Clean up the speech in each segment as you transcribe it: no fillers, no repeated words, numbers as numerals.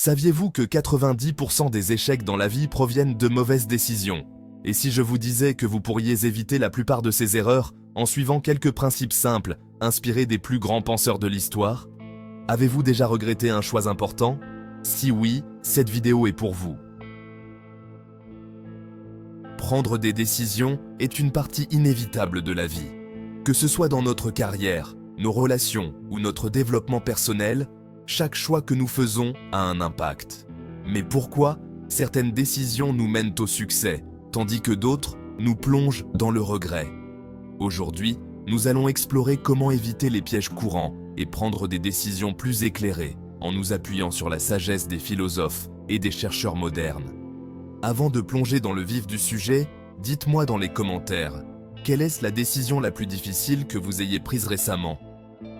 Saviez-vous que 90% des échecs dans la vie proviennent de mauvaises décisions? Et si je vous disais que vous pourriez éviter la plupart de ces erreurs en suivant quelques principes simples, inspirés des plus grands penseurs de l'histoire? Avez-vous déjà regretté un choix important? Si oui, cette vidéo est pour vous. Prendre des décisions est une partie inévitable de la vie. Que ce soit dans notre carrière, nos relations ou notre développement personnel, chaque choix que nous faisons a un impact. Mais pourquoi certaines décisions nous mènent au succès, tandis que d'autres nous plongent dans le regret? Aujourd'hui, nous allons explorer comment éviter les pièges courants et prendre des décisions plus éclairées en nous appuyant sur la sagesse des philosophes et des chercheurs modernes. Avant de plonger dans le vif du sujet, dites-moi dans les commentaires, quelle est la décision la plus difficile que vous ayez prise récemment?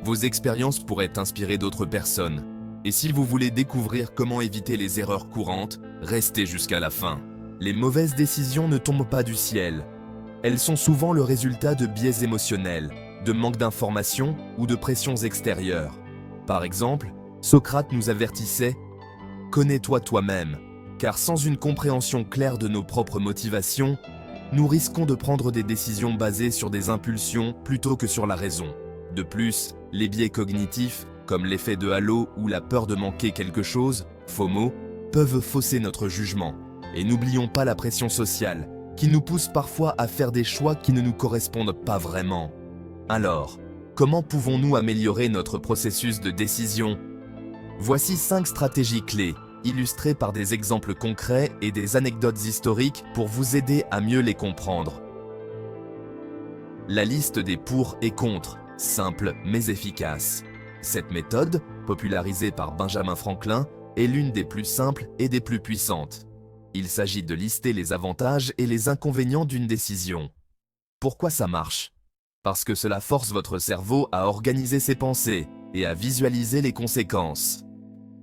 Vos expériences pourraient inspirer d'autres personnes. Et si vous voulez découvrir comment éviter les erreurs courantes, restez jusqu'à la fin. Les mauvaises décisions ne tombent pas du ciel. Elles sont souvent le résultat de biais émotionnels, de manque d'informations ou de pressions extérieures. Par exemple, Socrate nous avertissait « Connais-toi toi-même », car sans une compréhension claire de nos propres motivations, nous risquons de prendre des décisions basées sur des impulsions plutôt que sur la raison. De plus, les biais cognitifs, comme l'effet de halo ou la peur de manquer quelque chose, FOMO, peuvent fausser notre jugement. Et n'oublions pas la pression sociale, qui nous pousse parfois à faire des choix qui ne nous correspondent pas vraiment. Alors, comment pouvons-nous améliorer notre processus de décision? Voici 5 stratégies clés, illustrées par des exemples concrets et des anecdotes historiques pour vous aider à mieux les comprendre. La liste des pour et contre, simple mais efficace. Cette méthode, popularisée par Benjamin Franklin, est l'une des plus simples et des plus puissantes. Il s'agit de lister les avantages et les inconvénients d'une décision. Pourquoi ça marche? Parce que cela force votre cerveau à organiser ses pensées et à visualiser les conséquences.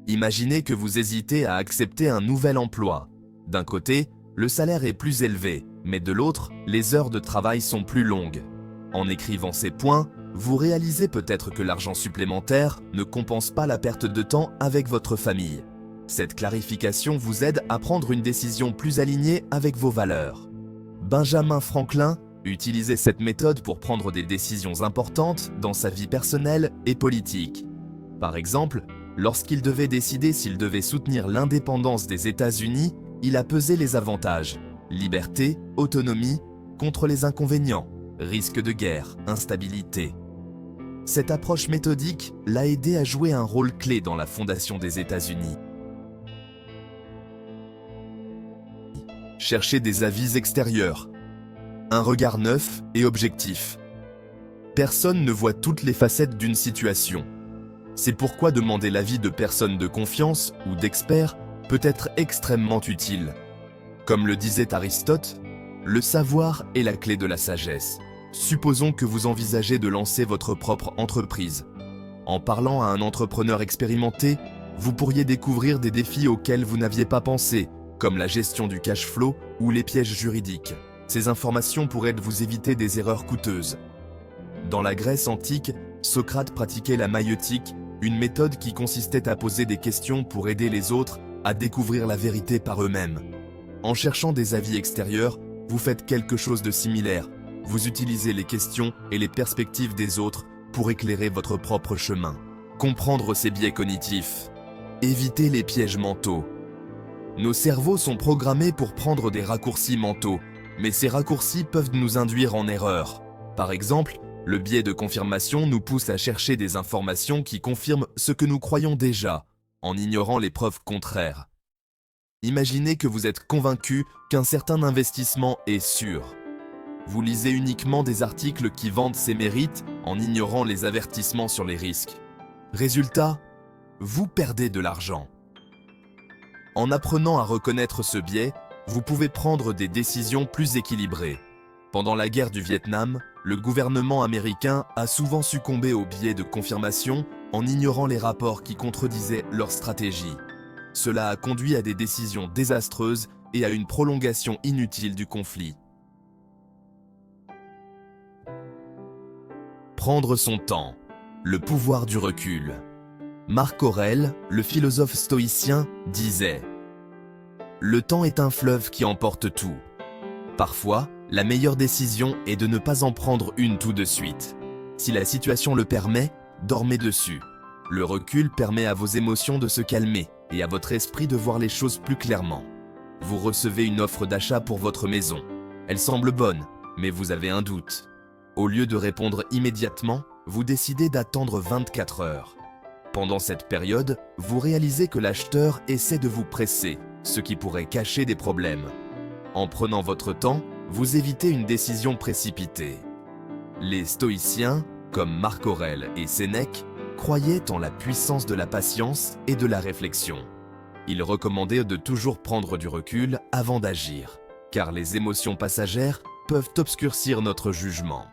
Imaginez que vous hésitez à accepter un nouvel emploi. D'un côté, le salaire est plus élevé, mais de l'autre, les heures de travail sont plus longues. En écrivant ces points, vous réalisez peut-être que l'argent supplémentaire ne compense pas la perte de temps avec votre famille. Cette clarification vous aide à prendre une décision plus alignée avec vos valeurs. Benjamin Franklin utilisait cette méthode pour prendre des décisions importantes dans sa vie personnelle et politique. Par exemple, lorsqu'il devait décider s'il devait soutenir l'indépendance des États-Unis, il a pesé les avantages, liberté, autonomie, contre les inconvénients, risque de guerre, instabilité. Cette approche méthodique l'a aidé à jouer un rôle clé dans la fondation des États-Unis. Cherchez des avis extérieurs. Un regard neuf et objectif. Personne ne voit toutes les facettes d'une situation. C'est pourquoi demander l'avis de personnes de confiance ou d'experts peut être extrêmement utile. Comme le disait Aristote, le savoir est la clé de la sagesse. Supposons que vous envisagez de lancer votre propre entreprise. En parlant à un entrepreneur expérimenté, vous pourriez découvrir des défis auxquels vous n'aviez pas pensé, comme la gestion du cash flow ou les pièges juridiques. Ces informations pourraient vous éviter des erreurs coûteuses. Dans la Grèce antique, Socrate pratiquait la maïeutique, une méthode qui consistait à poser des questions pour aider les autres à découvrir la vérité par eux-mêmes. En cherchant des avis extérieurs, vous faites quelque chose de similaire. Vous utilisez les questions et les perspectives des autres pour éclairer votre propre chemin. Comprendre ces biais cognitifs. Éviter les pièges mentaux. Nos cerveaux sont programmés pour prendre des raccourcis mentaux, mais ces raccourcis peuvent nous induire en erreur. Par exemple, le biais de confirmation nous pousse à chercher des informations qui confirment ce que nous croyons déjà, en ignorant les preuves contraires. Imaginez que vous êtes convaincu qu'un certain investissement est sûr. Vous lisez uniquement des articles qui vantent ses mérites en ignorant les avertissements sur les risques. Résultat, vous perdez de l'argent. En apprenant à reconnaître ce biais, vous pouvez prendre des décisions plus équilibrées. Pendant la guerre du Vietnam, le gouvernement américain a souvent succombé au biais de confirmation en ignorant les rapports qui contredisaient leur stratégie. Cela a conduit à des décisions désastreuses et à une prolongation inutile du conflit. Prendre son temps. Le pouvoir du recul. Marc Aurèle, le philosophe stoïcien, disait « Le temps est un fleuve qui emporte tout. Parfois, la meilleure décision est de ne pas en prendre une tout de suite. Si la situation le permet, dormez dessus. Le recul permet à vos émotions de se calmer et à votre esprit de voir les choses plus clairement. Vous recevez une offre d'achat pour votre maison. Elle semble bonne, mais vous avez un doute. Au lieu de répondre immédiatement, vous décidez d'attendre 24 heures. Pendant cette période, vous réalisez que l'acheteur essaie de vous presser, ce qui pourrait cacher des problèmes. En prenant votre temps, vous évitez une décision précipitée. Les stoïciens, comme Marc Aurèle et Sénèque, croyaient en la puissance de la patience et de la réflexion. Ils recommandaient de toujours prendre du recul avant d'agir, car les émotions passagères peuvent obscurcir notre jugement.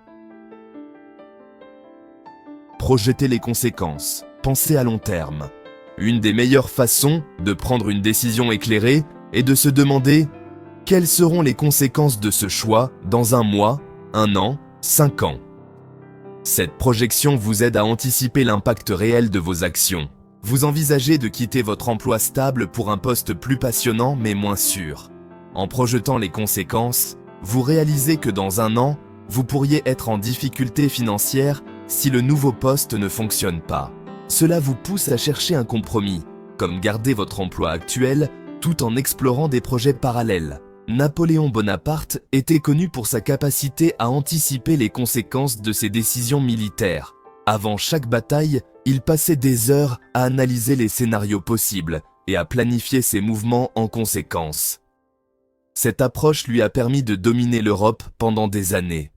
Projetez les conséquences, pensez à long terme. Une des meilleures façons de prendre une décision éclairée est de se demander quelles seront les conséquences de ce choix dans 1 mois, 1 an, 5 ans. Cette projection vous aide à anticiper l'impact réel de vos actions. Vous envisagez de quitter votre emploi stable pour un poste plus passionnant mais moins sûr. En projetant les conséquences, vous réalisez que dans 1 an, vous pourriez être en difficulté financière si le nouveau poste ne fonctionne pas. Cela vous pousse à chercher un compromis, comme garder votre emploi actuel tout en explorant des projets parallèles. Napoléon Bonaparte était connu pour sa capacité à anticiper les conséquences de ses décisions militaires. Avant chaque bataille, il passait des heures à analyser les scénarios possibles et à planifier ses mouvements en conséquence. Cette approche lui a permis de dominer l'Europe pendant des années.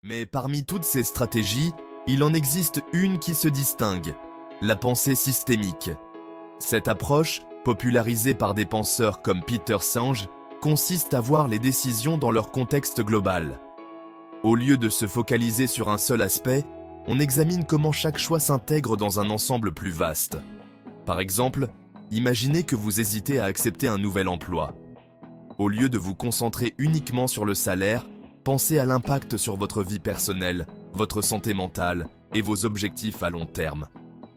Mais parmi toutes ces stratégies, il en existe une qui se distingue, la pensée systémique. Cette approche, popularisée par des penseurs comme Peter Senge, consiste à voir les décisions dans leur contexte global. Au lieu de se focaliser sur un seul aspect, on examine comment chaque choix s'intègre dans un ensemble plus vaste. Par exemple, imaginez que vous hésitez à accepter un nouvel emploi. Au lieu de vous concentrer uniquement sur le salaire, pensez à l'impact sur votre vie personnelle, votre santé mentale et vos objectifs à long terme.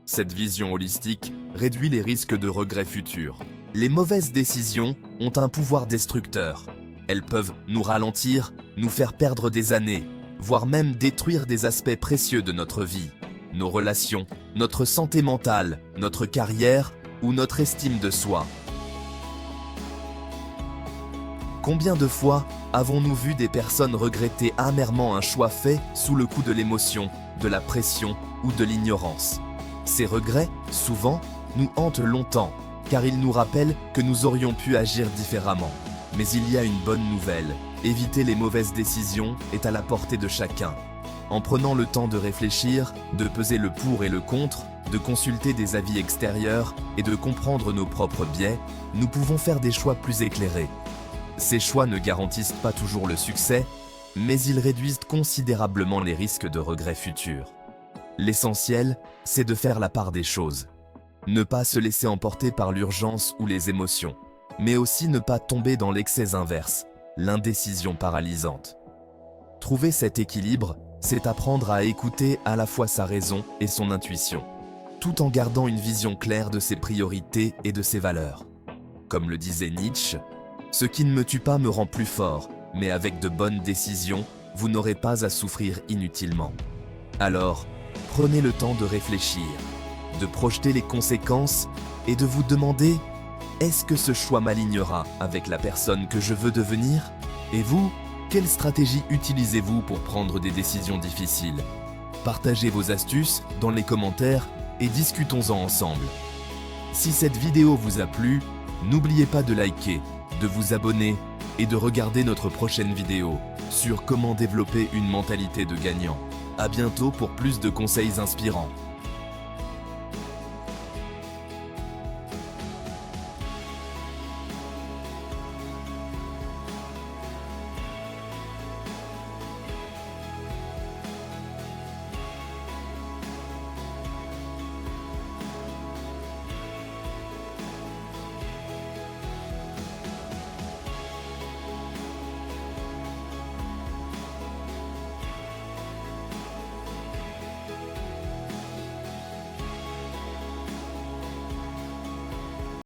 Cette vision holistique réduit les risques de regrets futurs. Les mauvaises décisions ont un pouvoir destructeur. Elles peuvent nous ralentir, nous faire perdre des années, voire même détruire des aspects précieux de notre vie. Nos relations, notre santé mentale, notre carrière ou notre estime de soi. Combien de fois avons-nous vu des personnes regretter amèrement un choix fait sous le coup de l'émotion, de la pression ou de l'ignorance? Ces regrets, souvent, nous hantent longtemps, car ils nous rappellent que nous aurions pu agir différemment. Mais il y a une bonne nouvelle, éviter les mauvaises décisions est à la portée de chacun. En prenant le temps de réfléchir, de peser le pour et le contre, de consulter des avis extérieurs et de comprendre nos propres biais, nous pouvons faire des choix plus éclairés. Ces choix ne garantissent pas toujours le succès, mais ils réduisent considérablement les risques de regrets futurs. L'essentiel, c'est de faire la part des choses. Ne pas se laisser emporter par l'urgence ou les émotions, mais aussi ne pas tomber dans l'excès inverse, l'indécision paralysante. Trouver cet équilibre, c'est apprendre à écouter à la fois sa raison et son intuition, tout en gardant une vision claire de ses priorités et de ses valeurs. Comme le disait Nietzsche, « Ce qui ne me tue pas me rend plus fort, mais avec de bonnes décisions, vous n'aurez pas à souffrir inutilement. » Alors, prenez le temps de réfléchir, de projeter les conséquences et de vous demander « Est-ce que ce choix m'alignera avec la personne que je veux devenir ?» Et vous, quelle stratégie utilisez-vous pour prendre des décisions difficiles? Partagez vos astuces dans les commentaires et discutons-en ensemble. Si cette vidéo vous a plu, n'oubliez pas de liker, de vous abonner et de regarder notre prochaine vidéo sur comment développer une mentalité de gagnant. À bientôt pour plus de conseils inspirants.